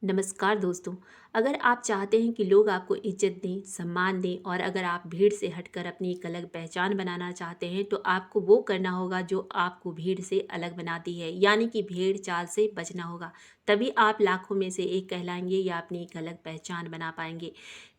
नमस्कार दोस्तों। अगर आप चाहते हैं कि लोग आपको इज्जत दें, सम्मान दें और अगर आप भीड़ से हटकर अपनी एक अलग पहचान बनाना चाहते हैं तो आपको वो करना होगा जो आपको भीड़ से अलग बनाती है, यानी कि भेड़ चाल से बचना होगा। तभी आप लाखों में से एक कहलाएंगे या अपनी एक अलग पहचान बना पाएंगे।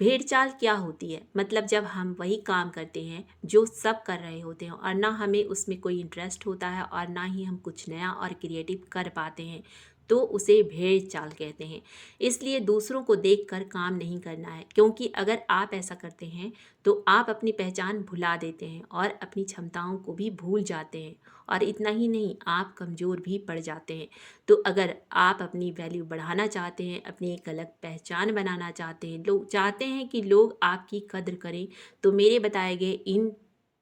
भेड़ चाल क्या होती है? मतलब जब हम वही काम करते हैं जो सब कर रहे होते हैं और ना हमें उसमें कोई इंटरेस्ट होता है और ना ही हम कुछ नया और क्रिएटिव कर पाते हैं, तो उसे भेड़ चाल कहते हैं। इसलिए दूसरों को देखकर काम नहीं करना है, क्योंकि अगर आप ऐसा करते हैं तो आप अपनी पहचान भुला देते हैं और अपनी क्षमताओं को भी भूल जाते हैं। और इतना ही नहीं, आप कमज़ोर भी पड़ जाते हैं। तो अगर आप अपनी वैल्यू बढ़ाना चाहते हैं, अपनी एक अलग पहचान बनाना चाहते हैं, लोग चाहते हैं कि लोग आपकी कद्र करें, तो मेरे बताए गए इन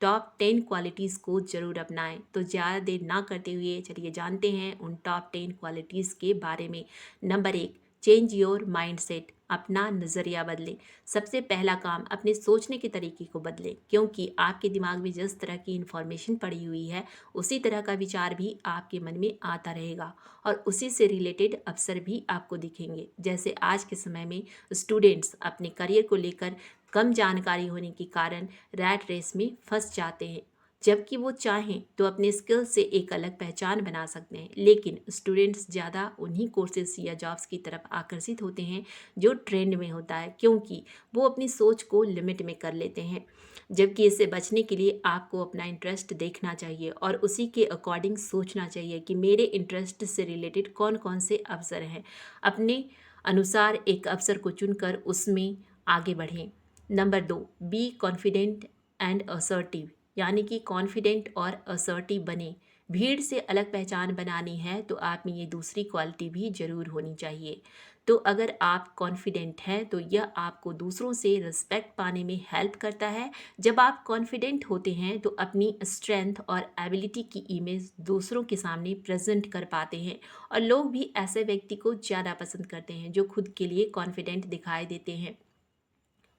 टॉप 10 क्वालिटीज़ को ज़रूर अपनाएं। तो ज़्यादा देर ना करते हुए चलिए जानते हैं उन टॉप 10 क्वालिटीज़ के बारे में। Number 1, change your mindset. अपना नज़रिया बदलें। सबसे पहला काम, अपने सोचने के तरीके को बदलें, क्योंकि आपके दिमाग में जिस तरह की इन्फॉर्मेशन पड़ी हुई है उसी तरह का विचार भी आपके मन में आता रहेगा और उसी से रिलेटेड अवसर भी आपको दिखेंगे। जैसे आज के समय में स्टूडेंट्स अपने करियर को लेकर कम जानकारी होने के कारण रैट रेस में फंस जाते हैं, जबकि वो चाहें तो अपने स्किल से एक अलग पहचान बना सकते हैं। लेकिन स्टूडेंट्स ज़्यादा उन्हीं कोर्सेज या जॉब्स की तरफ आकर्षित होते हैं जो ट्रेंड में होता है, क्योंकि वो अपनी सोच को लिमिट में कर लेते हैं। जबकि इससे बचने के लिए आपको अपना इंटरेस्ट देखना चाहिए और उसी के अकॉर्डिंग सोचना चाहिए कि मेरे इंटरेस्ट से रिलेटेड कौन कौन से अवसर हैं। अपने अनुसार एक अवसर को चुनकर उसमें आगे बढ़ें। Number 2, be confident and assertive, यानी कि कॉन्फिडेंट और असर्टिव बने। भीड़ से अलग पहचान बनानी है तो आप में ये दूसरी क्वालिटी भी ज़रूर होनी चाहिए। तो अगर आप कॉन्फिडेंट हैं तो यह आपको दूसरों से रिस्पेक्ट पाने में हेल्प करता है। जब आप कॉन्फिडेंट होते हैं तो अपनी स्ट्रेंथ और एबिलिटी की इमेज दूसरों के सामने प्रेजेंट कर पाते हैं और लोग भी ऐसे व्यक्ति को ज़्यादा पसंद करते हैं जो खुद के लिए कॉन्फिडेंट दिखाई देते हैं।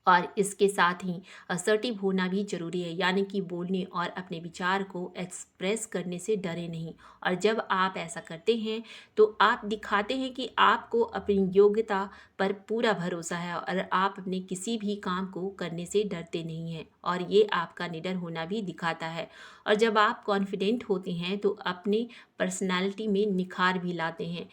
और इसके साथ ही असर्टिव होना भी ज़रूरी है, यानी कि बोलने और अपने विचार को एक्सप्रेस करने से डरे नहीं। और जब आप ऐसा करते हैं तो आप दिखाते हैं कि आपको अपनी योग्यता पर पूरा भरोसा है और आप अपने किसी भी काम को करने से डरते नहीं हैं, और ये आपका निडर होना भी दिखाता है। और जब आप कॉन्फिडेंट होते हैं तो अपने पर्सनालिटी में निखार भी लाते हैं।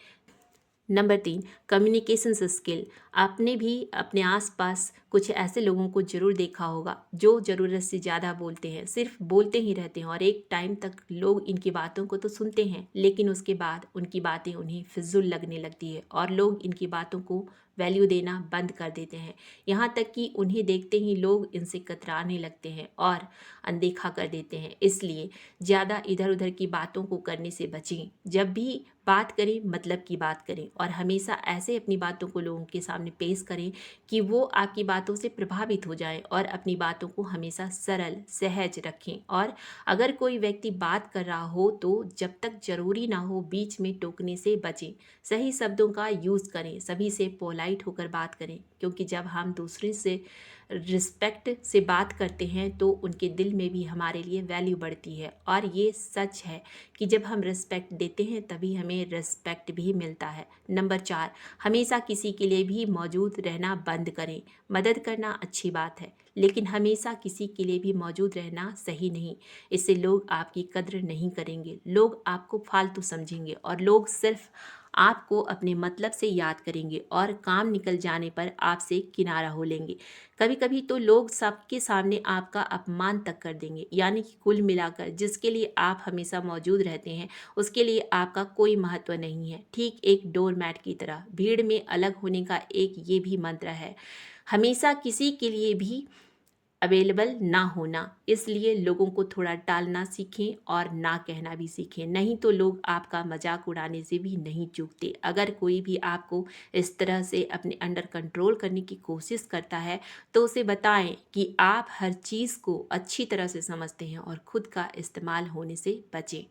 Number 3, communication skill. आपने भी अपने आसपास कुछ ऐसे लोगों को ज़रूर देखा होगा जो ज़रूरत से ज़्यादा बोलते हैं, सिर्फ बोलते ही रहते हैं और एक टाइम तक लोग इनकी बातों को तो सुनते हैं, लेकिन उसके बाद उनकी बातें उन्हें फिजूल लगने लगती है और लोग इनकी बातों को वैल्यू देना बंद कर देते हैं। यहाँ तक कि उन्हें देखते ही लोग इनसे कतराने लगते हैं और अनदेखा कर देते हैं। इसलिए ज़्यादा इधर उधर की बातों को करने से बचें। जब भी बात करें, मतलब की बात करें और हमेशा ऐसे अपनी बातों को लोगों के सामने पेश करें कि वो आपकी बातों से प्रभावित हो जाएं और अपनी बातों को हमेशा सरल सहज रखें। और अगर कोई व्यक्ति बात कर रहा हो तो जब तक ज़रूरी ना हो बीच में टोकने से बचें। सही शब्दों का यूज़ करें, सभी से पोलाइट होकर बात करें, क्योंकि जब हम दूसरे से रिस्पेक्ट से बात करते हैं तो उनके दिल में भी हमारे लिए वैल्यू बढ़ती है। और ये सच है कि जब हम रिस्पेक्ट देते हैं तभी हमें रिस्पेक्ट भी मिलता है। नंबर 4, हमेशा किसी के लिए भी मौजूद रहना बंद करें। मदद करना अच्छी बात है, लेकिन हमेशा किसी के लिए भी मौजूद रहना सही नहीं। इससे लोग आपकी कद्र नहीं करेंगे, लोग आपको फालतू समझेंगे और लोग सिर्फ आपको अपने मतलब से याद करेंगे और काम निकल जाने पर आपसे किनारा हो लेंगे। कभी कभी तो लोग सबके सामने आपका अपमान तक कर देंगे, यानी कि कुल मिलाकर जिसके लिए आप हमेशा मौजूद रहते हैं उसके लिए आपका कोई महत्व नहीं है। ठीक एक डोरमैट की तरह भीड़ में अलग होने का एक ये भी मंत्र है, हमेशा किसी के लिए भी अवेलेबल ना होना। इसलिए लोगों को थोड़ा टालना सीखें और ना कहना भी सीखें, नहीं तो लोग आपका मजाक उड़ाने से भी नहीं चूकते। अगर कोई भी आपको इस तरह से अपने अंडर कंट्रोल करने की कोशिश करता है तो उसे बताएं कि आप हर चीज़ को अच्छी तरह से समझते हैं और खुद का इस्तेमाल होने से बचें।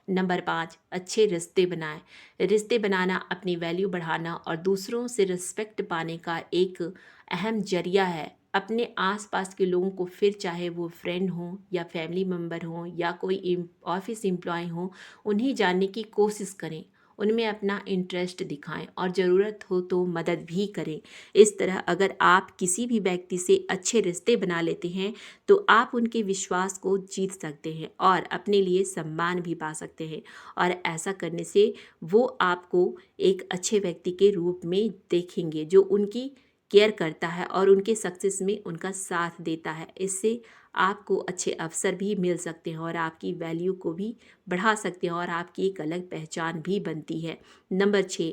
नंबर 5, अच्छे रिश्ते बनाएं। रिश्ते बनाना अपनी वैल्यू बढ़ाना और दूसरों से रिस्पेक्ट पाने का एक अहम जरिया है। अपने आसपास के लोगों को, फिर चाहे वो फ्रेंड हों या फैमिली मेम्बर हों या कोई ऑफिस एम्प्लॉय हों, उन्हें जानने की कोशिश करें। उनमें अपना इंटरेस्ट दिखाएं और ज़रूरत हो तो मदद भी करें। इस तरह अगर आप किसी भी व्यक्ति से अच्छे रिश्ते बना लेते हैं तो आप उनके विश्वास को जीत सकते हैं और अपने लिए सम्मान भी पा सकते हैं, और ऐसा करने से वो आपको एक अच्छे व्यक्ति के रूप में देखेंगे जो उनकी केयर करता है और उनके सक्सेस में उनका साथ देता है। इससे आपको अच्छे अवसर भी मिल सकते हैं और आपकी वैल्यू को भी बढ़ा सकते हैं और आपकी एक अलग पहचान भी बनती है। नंबर 6,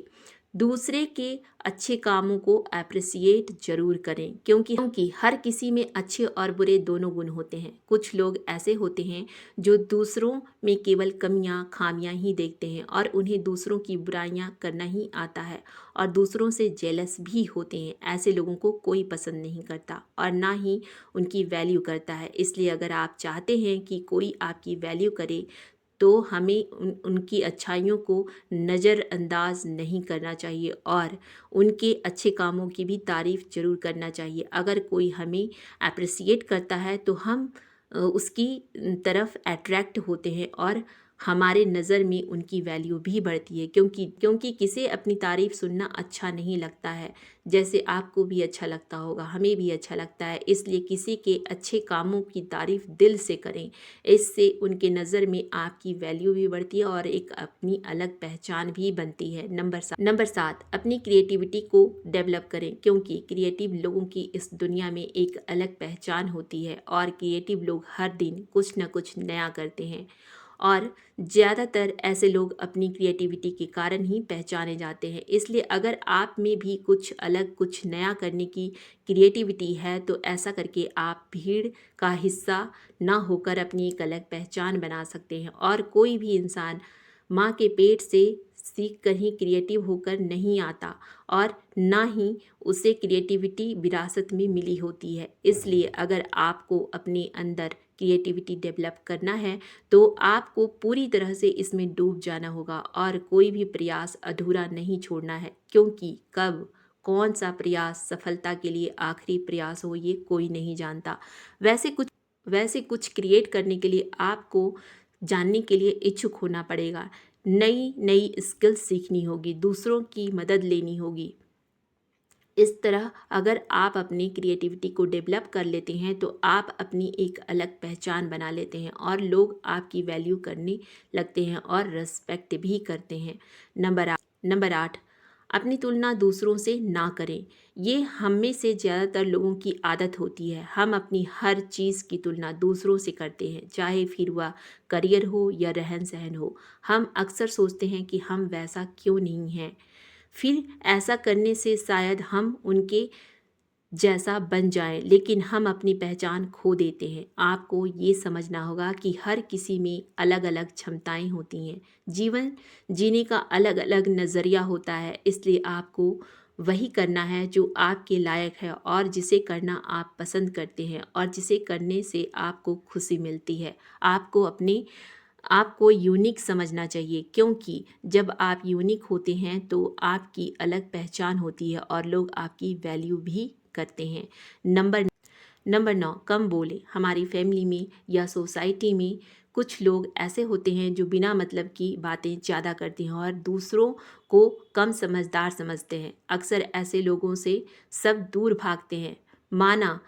दूसरे के अच्छे कामों को अप्रिसिएट जरूर करें, क्योंकि हर किसी में अच्छे और बुरे दोनों गुण होते हैं। कुछ लोग ऐसे होते हैं जो दूसरों में केवल कमियां खामियां ही देखते हैं और उन्हें दूसरों की बुराइयां करना ही आता है और दूसरों से जेलस भी होते हैं। ऐसे लोगों को कोई पसंद नहीं करता और ना ही उनकी वैल्यू करता है। इसलिए अगर आप चाहते हैं कि कोई आपकी वैल्यू करे तो हमें उनकी अच्छाइयों को नज़रअंदाज नहीं करना चाहिए और उनके अच्छे कामों की भी तारीफ़ ज़रूर करना चाहिए। अगर कोई हमें अप्रिसिएट करता है तो हम उसकी तरफ अट्रैक्ट होते हैं और हमारे नज़र में उनकी वैल्यू भी बढ़ती है, क्योंकि किसे अपनी तारीफ़ सुनना अच्छा नहीं लगता है। जैसे आपको भी अच्छा लगता होगा, हमें भी अच्छा लगता है। इसलिए किसी के अच्छे कामों की तारीफ़ दिल से करें। इससे उनके नज़र में आपकी वैल्यू भी बढ़ती है और एक अपनी अलग पहचान भी बनती है। नंबर 7, अपनी क्रिएटिविटी को डेवलप करें, क्योंकि क्रिएटिव लोगों की इस दुनिया में एक अलग पहचान होती है और क्रिएटिव लोग हर दिन कुछ न कुछ नया करते हैं और ज़्यादातर ऐसे लोग अपनी क्रिएटिविटी के कारण ही पहचाने जाते हैं। इसलिए अगर आप में भी कुछ अलग कुछ नया करने की क्रिएटिविटी है तो ऐसा करके आप भीड़ का हिस्सा ना होकर अपनी एक अलग पहचान बना सकते हैं। और कोई भी इंसान माँ के पेट से सीख कर ही क्रिएटिव होकर नहीं आता और ना ही उसे क्रिएटिविटी विरासत में मिली होती है। इसलिए अगर आपको अपने अंदर क्रिएटिविटी डेवलप करना है तो आपको पूरी तरह से इसमें डूब जाना होगा और कोई भी प्रयास अधूरा नहीं छोड़ना है, क्योंकि कब कौन सा प्रयास सफलता के लिए आखिरी प्रयास हो ये कोई नहीं जानता। वैसे कुछ क्रिएट करने के लिए आपको जानने के लिए इच्छुक होना पड़ेगा, नई नई स्किल्स सीखनी होगी, दूसरों की मदद लेनी होगी। इस तरह अगर आप अपनी क्रिएटिविटी को डेवलप कर लेते हैं तो आप अपनी एक अलग पहचान बना लेते हैं और लोग आपकी वैल्यू करने लगते हैं और रिस्पेक्ट भी करते हैं। नंबर 8, अपनी तुलना दूसरों से ना करें। ये हम में से ज़्यादातर लोगों की आदत होती है। हम अपनी हर चीज़ की तुलना दूसरों से करते हैं, चाहे फिर वह करियर हो या रहन सहन हो। हम अक्सर सोचते हैं कि हम वैसा क्यों नहीं हैं, फिर ऐसा करने से शायद हम उनके जैसा बन जाएं, लेकिन हम अपनी पहचान खो देते हैं। आपको ये समझना होगा कि हर किसी में अलग अलग क्षमताएं होती हैं। जीवन जीने का अलग अलग नज़रिया होता है, इसलिए आपको वही करना है जो आपके लायक है और जिसे करना आप पसंद करते हैं और जिसे करने से आपको खुशी मिलती है। आपको यूनिक समझना चाहिए, क्योंकि जब आप यूनिक होते हैं तो आपकी अलग पहचान होती है और लोग आपकी वैल्यू भी करते हैं। नंबर 9, कम बोले। हमारी फैमिली में या सोसाइटी में कुछ लोग ऐसे होते हैं जो बिना मतलब की बातें ज़्यादा करते हैं और दूसरों को कम समझदार समझते हैं। अक्सर ऐसे लोगों से सब दूर भागते हैं। माना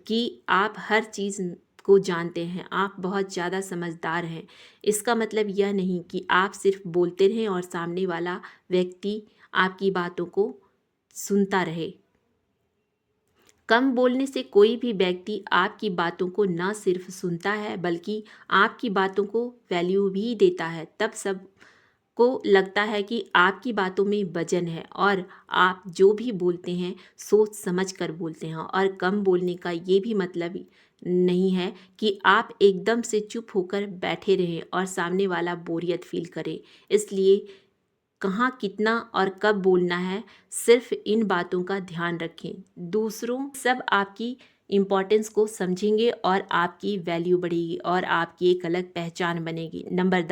कि आप हर चीज़ को जानते हैं, आप बहुत ज़्यादा समझदार हैं। इसका मतलब यह नहीं कि आप सिर्फ बोलते रहें और सामने वाला व्यक्ति आपकी बातों को सुनता रहे। कम बोलने से कोई भी व्यक्ति आपकी बातों को न सिर्फ सुनता है बल्कि आपकी बातों को वैल्यू भी देता है। तब सब को लगता है कि आपकी बातों में वजन है और आप जो भी बोलते हैं सोच समझ कर बोलते हैं। और कम बोलने का ये भी मतलब नहीं है कि आप एकदम से चुप होकर बैठे रहें और सामने वाला बोरियत फील करे। इसलिए कहाँ कितना और कब बोलना है, सिर्फ इन बातों का ध्यान रखें। दूसरों सब आपकी इम्पोर्टेंस को समझेंगे और आपकी वैल्यू बढ़ेगी और आपकी एक अलग पहचान बनेगी। नंबर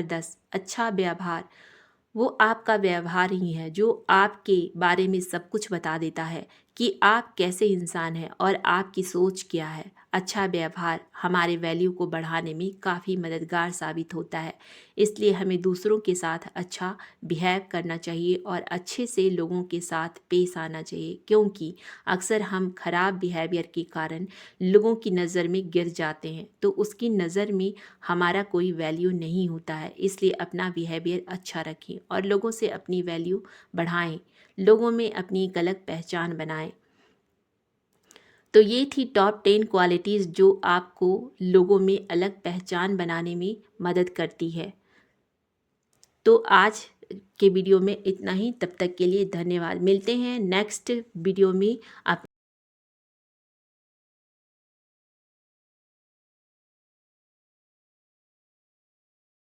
10, अच्छा व्यवहार। वो आपका व्यवहार ही है जो आपके बारे में सब कुछ बता देता है। कि आप कैसे इंसान हैं और आपकी सोच क्या है। अच्छा व्यवहार हमारे वैल्यू को बढ़ाने में काफ़ी मददगार साबित होता है। इसलिए हमें दूसरों के साथ अच्छा बिहेव करना चाहिए और अच्छे से लोगों के साथ पेश आना चाहिए, क्योंकि अक्सर हम खराब बिहेवियर के कारण लोगों की नज़र में गिर जाते हैं, तो उसकी नज़र में हमारा कोई वैल्यू नहीं होता है। इसलिए अपना बिहेवियर अच्छा रखें और लोगों से अपनी वैल्यू बढ़ाएं, लोगों में अपनी एक अलग पहचान बनाएं। तो ये थी टॉप 10 क्वालिटीज़ जो आपको लोगों में अलग पहचान बनाने में मदद करती है। तो आज के वीडियो में इतना ही। तब तक के लिए धन्यवाद। मिलते हैं नेक्स्ट वीडियो में। आप